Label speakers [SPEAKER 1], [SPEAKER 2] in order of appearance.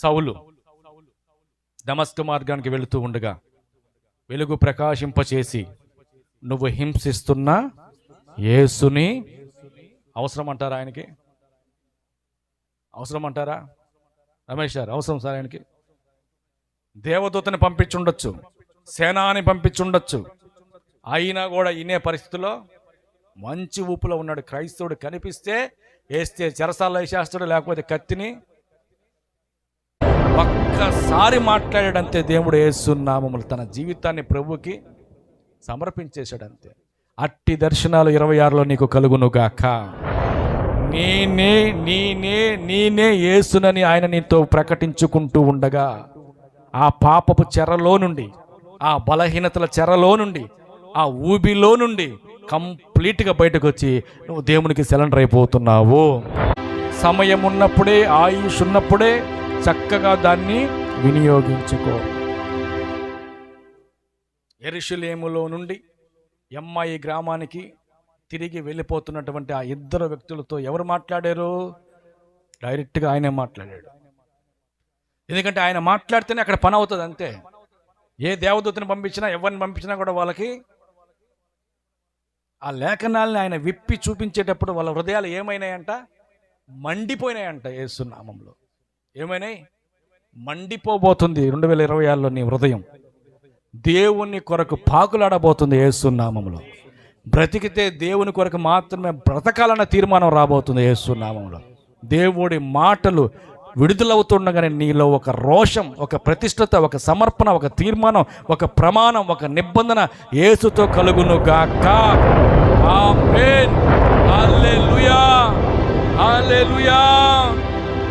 [SPEAKER 1] సౌలు దమస్కు మార్గానికి వెళుతూ ఉండగా వెలుగు ప్రకాశింపచేసి, నువ్వు హింసిస్తున్న యేసుని అవసరం అంటారా? ఆయనకి అవసరం అంటారా? రమేష్ గారు, అవసరం సార్ ఆయనకి? దేవదూతని పంపించుండొచ్చు, సేనాని పంపించుండొచ్చు, అయినా కూడా ఇనే పరిస్థితుల్లో మంచి ఊపులో ఉన్నాడు. క్రైస్తవుడు కనిపిస్తే వేస్తే చెరసాల్లో వేసేస్తాడు, లేకపోతే కత్తిని. ఒక్కసారి మాట్లాడాడంతే దేవుడు యేసు నామములో తన జీవితాన్ని ప్రభువుకి సమర్పించేశాడంతే. అట్టి దర్శనాలు 26లో నీకు కలుగునుగాక. నేనే నేనే నేనే యేసునని ఆయన నీతో ప్రకటించుకుంటూ ఉండగా, ఆ పాపపు చెరలో నుండి, ఆ బలహీనతల చెరలో నుండి, ఆ ఊబిలో నుండి కంప్లీట్గా బయటకు వచ్చి నువ్వు దేవునికి సరెండర్ అయిపోతున్నావు. సమయం ఉన్నప్పుడే, ఆయుష్ ఉన్నప్పుడే చక్కగా దాన్ని వినియోగించుకో. యెరూషలేములో నుండి ఎమ్మాయి గ్రామానికి తిరిగి వెళ్ళిపోతున్నటువంటి ఆ ఇద్దరు వ్యక్తులతో ఎవరు మాట్లాడారు? డైరెక్ట్గా ఆయనే మాట్లాడాడు. ఎందుకంటే ఆయన మాట్లాడితేనే అక్కడ పని అవుతుంది అంతే. ఏ దేవదూతని పంపించినా, ఎవరిని పంపించినా కూడా వాళ్ళకి ఆ లేఖనాలని ఆయన విప్పి చూపించేటప్పుడు వాళ్ళ హృదయాలు ఏమైనాయంట? మండిపోయినాయంట. యేసు నామంలో ఏమైనాయి? మండిపోబోతుంది 2026లో నీ హృదయం. దేవుని కొరకు పాకులాడబోతుంది యేసు నామంలో. బ్రతికితే దేవుని కొరకు మాత్రమే బ్రతకాలన్న తీర్మానం రాబోతుంది యేసు నామంలో. దేవుడి మాటలు విడుదలవుతుండగానే నీలో ఒక రోషం, ఒక ప్రతిష్టత, ఒక సమర్పణ, ఒక తీర్మానం, ఒక ప్రమాణం, ఒక నిబంధన యేసుతో కలుగునుగాక. ఆమేన్. హల్లెలూయా, హల్లెలూయా.